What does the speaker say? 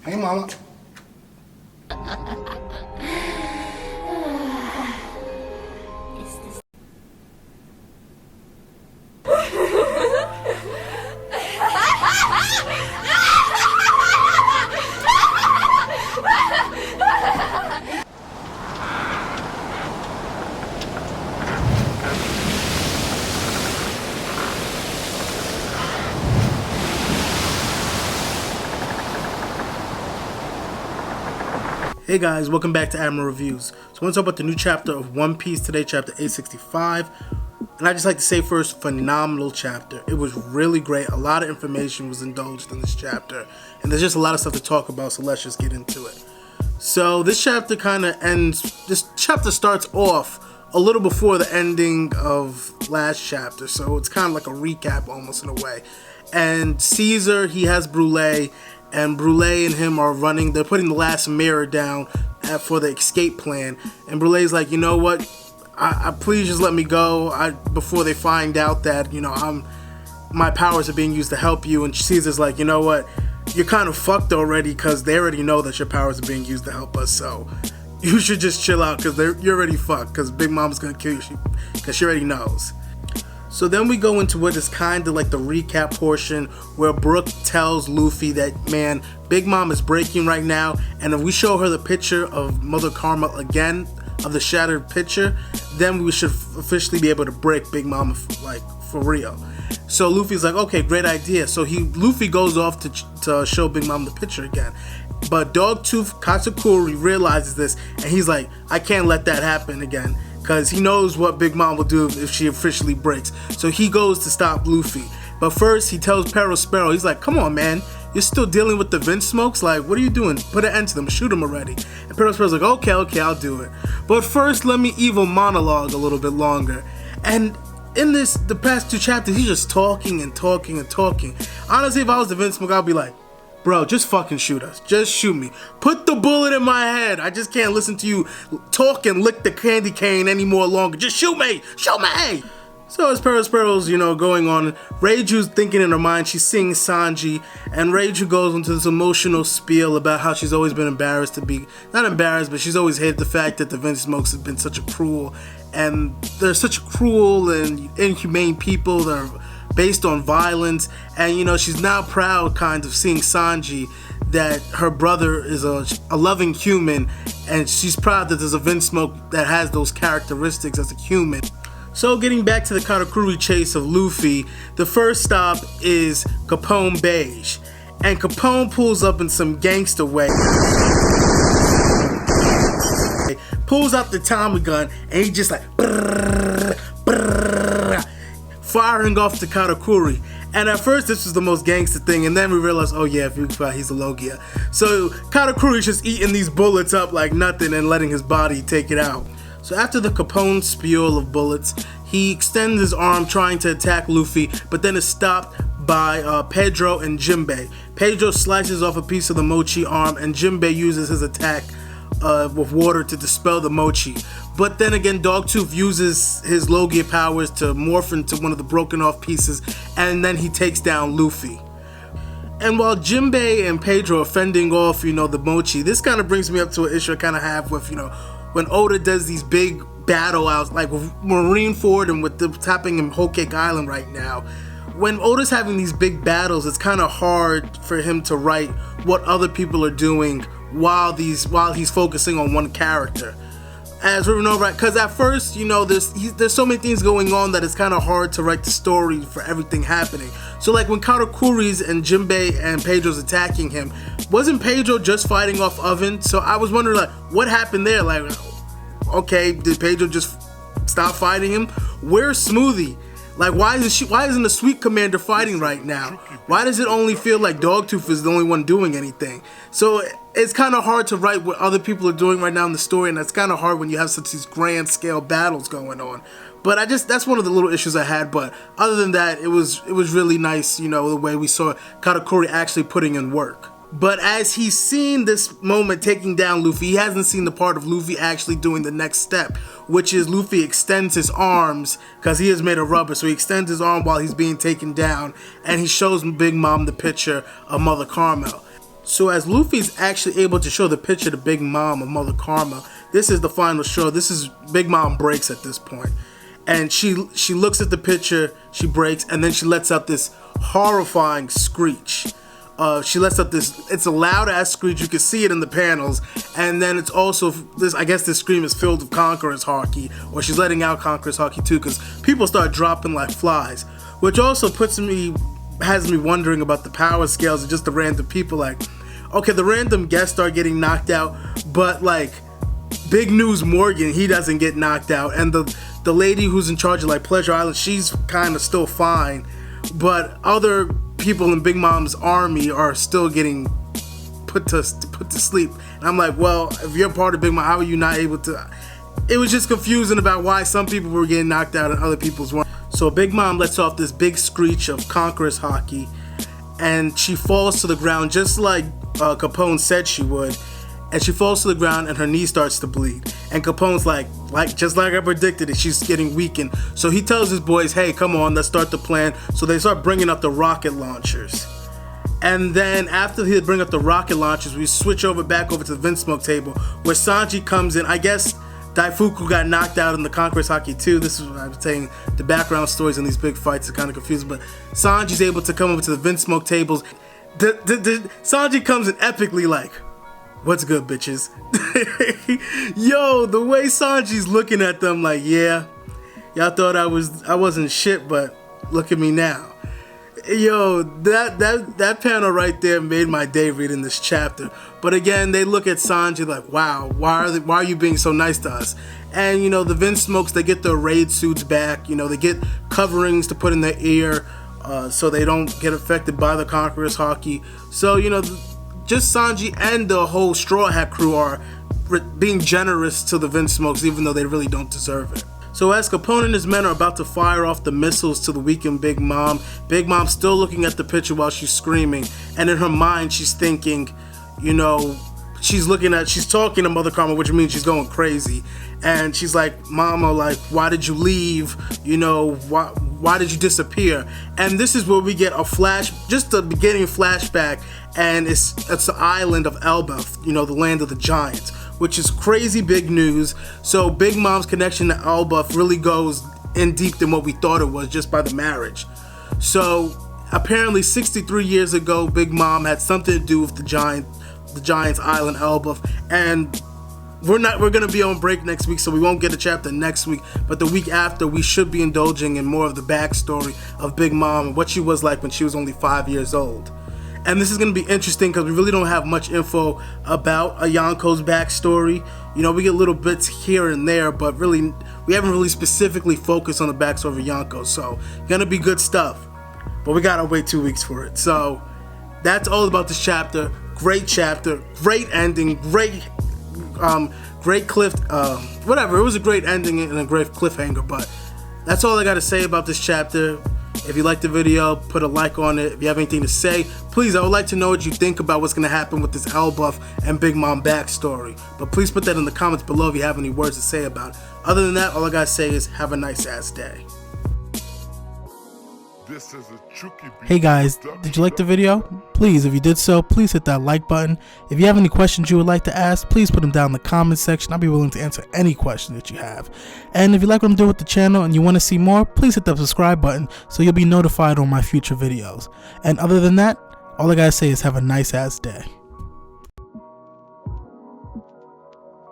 Hey, mama. Hey guys, welcome back to Admiral Reviews. So I want to talk about the new chapter of One Piece today, chapter 865. And I just like to say first, phenomenal chapter. It was really great. A lot of information was indulged in this chapter. And there's just a lot of stuff to talk about, so let's just get into it. So this chapter kind of ends, this chapter starts off a little before the ending of last chapter. So it's kind of like a recap almost in a way. And Caesar, he has Brule. And Brule and him are running, they're putting the last mirror down for the escape plan. And Brule's like, you know what, I please just let me go before they find out that, you know, my powers are being used to help you. And Caesar's like, you know what, you're kind of fucked already because they already know that your powers are being used to help us. So you should just chill out because you're already fucked because Big Mom's going to kill you because she already knows. So then we go into what is kind of like the recap portion where Brook tells Luffy that, man, Big Mom is breaking right now, and if we show her the picture of Mother Karma again, of the shattered picture, then we should officially be able to break Big Mom, like, for real. So Luffy's like, okay, great idea. So Luffy goes off to show Big Mom the picture again. But Dogtooth Katakuri realizes this, and he's like, I can't let that happen again. Because he knows what Big Mom will do if she officially breaks. So he goes to stop Luffy. But first, he tells Peril Sparrow, he's like, come on, man. You're still dealing with the Vince Smokes? Like, what are you doing? Put an end to them. Shoot them already. And Peril Sparrow's like, okay, I'll do it. But first, let me evil monologue a little bit longer. And in the past two chapters, he's just talking and talking and talking. Honestly, if I was the Vince Smoke, I'd be like, bro, just fucking shoot us. Just shoot me. Put the bullet in my head. I just can't listen to you talk and lick the candy cane anymore longer. Just shoot me. Shoot me. So as Peril Sparrow's, you know, going on, Reiju's thinking in her mind, she's seeing Sanji, and Reiju goes into this emotional spiel about how she's always been embarrassed to be, not embarrassed, but she's always hated the fact that the Vince Smokes have been such a cruel, and they're such cruel and inhumane people that are based on violence. And you know, she's now proud kind of seeing Sanji that her brother is a loving human, and she's proud that there's a Vince Smoke that has those characteristics as a human. So getting back to the Katakuri chase of Luffy, the first stop is Capone Beige, and Capone pulls up in some gangster way, pulls out the Tommy gun, and he just like brrr, brrr, firing off the Katakuri. And at first this was the most gangster thing, and then we realized, oh yeah, he's a Logia. So Katakuri's just eating these bullets up like nothing and letting his body take it out. So after the Capone spiel of bullets, he extends his arm trying to attack Luffy, but then is stopped by Pedro and Jinbei. Pedro slices off a piece of the Mochi arm, and Jinbei uses his attack with water to dispel the Mochi. But then again, Dogtooth uses his Logia powers to morph into one of the broken off pieces, and then he takes down Luffy. And while Jinbei and Pedro are fending off, you know, the Mochi, this kind of brings me up to an issue I kind of have with, you know, when Oda does these big battle outs, like with Marineford and with what's happening in Whole Cake Island right now. When Oda's having these big battles, it's kind of hard for him to write what other people are doing while he's focusing on one character. As we know, right? Because at first, you know, there's so many things going on that it's kind of hard to write the story for everything happening. So like when Katakuri's and Jinbei and Pedro's attacking him, wasn't Pedro just fighting off Oven? So I was wondering, like, what happened there? Like, okay, did Pedro just stop fighting him? Where's Smoothie? Like, why isn't the Sweet Commander fighting right now? Why does it only feel like Dogtooth is the only one doing anything? So it's kind of hard to write what other people are doing right now in the story, and that's kind of hard when you have such these grand scale battles going on. But that's one of the little issues I had. But other than that, it was really nice, you know, the way we saw Katakuri actually putting in work. But as he's seen this moment taking down Luffy, he hasn't seen the part of Luffy actually doing the next step, which is Luffy extends his arms, because he is made of rubber, so he extends his arm while he's being taken down, and he shows Big Mom the picture of Mother Carmel. So as Luffy's actually able to show the picture to Big Mom of Mother Karma, this is the final show. This is Big Mom breaks at this point. And she looks at the picture, she breaks, and then she lets out this horrifying screech. She lets out this, it's a loud ass screech, you can see it in the panels, and then it's also this, I guess this scream is filled with Conqueror's Haki, or she's letting out Conqueror's Haki too, because people start dropping like flies, which also has me wondering about the power scales of just the random people. Like, okay, the random guests start getting knocked out, but like Big News Morgan, he doesn't get knocked out, and the lady who's in charge of like Pleasure Island, she's kind of still fine, but other people in Big Mom's army are still getting put to sleep. And I'm like, well, if you're part of Big Mom, how are you not able to? It was just confusing about why some people were getting knocked out and other people's weren't. So Big Mom lets off this big screech of Conqueror's Haki, and she falls to the ground just like Capone said she would. And she falls to the ground and her knee starts to bleed. And Capone's like just like I predicted it, she's getting weakened. So he tells his boys, hey, come on, let's start the plan. So they start bringing up the rocket launchers. And then after they bring up the rocket launchers, we switch back over to the Vinsmoke table, where Sanji comes in. I guess Daifuku got knocked out in the Conqueror's Haki too. This is what I was saying, the background stories in these big fights are kind of confusing, but Sanji's able to come over to the Vinsmoke tables. Sanji comes in epically like, what's good, bitches? Yo, the way Sanji's looking at them like, yeah, y'all thought I wasn't shit, but look at me now. Yo, that panel right there made my day reading this chapter. But again, they look at Sanji like, wow, why are you being so nice to us? And you know, the Vinsmokes, they get their raid suits back. You know, they get coverings to put in their ear so they don't get affected by the Conqueror's Haki. So you know, just Sanji and the whole Straw Hat crew are being generous to the Vinsmokes, even though they really don't deserve it. So as Capone and his men are about to fire off the missiles to the weakened Big Mom's still looking at the picture while she's screaming, and in her mind she's thinking, you know, she's talking to Mother Karma, which means she's going crazy, and she's like, Mama, like, why did you leave? You know, why did you disappear? And this is where we get just the beginning flashback, and it's the island of Elbaf, you know, the land of the giants, which is crazy big news. So Big Mom's connection to Elbaf really goes in deep than what we thought it was just by the marriage. So apparently 63 years ago, Big Mom had something to do with the Giants Island, Elbaf, and we're gonna be on break next week, so we won't get a chapter next week, but the week after we should be indulging in more of the backstory of Big Mom and what she was like when she was only 5 years old. And this is going to be interesting because we really don't have much info about Yonko's backstory. You know, we get little bits here and there, but really we haven't really specifically focused on the backstory of Yonko, so gonna be good stuff, but we gotta wait 2 weeks for it. So that's all about this chapter. Great chapter, great ending, great cliff, whatever. It was a great ending and a great cliffhanger, but that's all I got to say about this chapter. If you liked the video, put a like on it. If you have anything to say, please, I would like to know what you think about what's going to happen with this Elbaf and Big Mom backstory. But please put that in the comments below if you have any words to say about it. Other than that, all I got to say is have a nice ass day. Hey guys, did you like the video? Please, if you did so, please hit that like button. If you have any questions you would like to ask, please put them down in the comments section. I'll be willing to answer any question that you have. And if you like what I'm doing with the channel and you want to see more, please hit the subscribe button so you'll be notified on my future videos. And other than that, all I gotta say is have a nice ass day.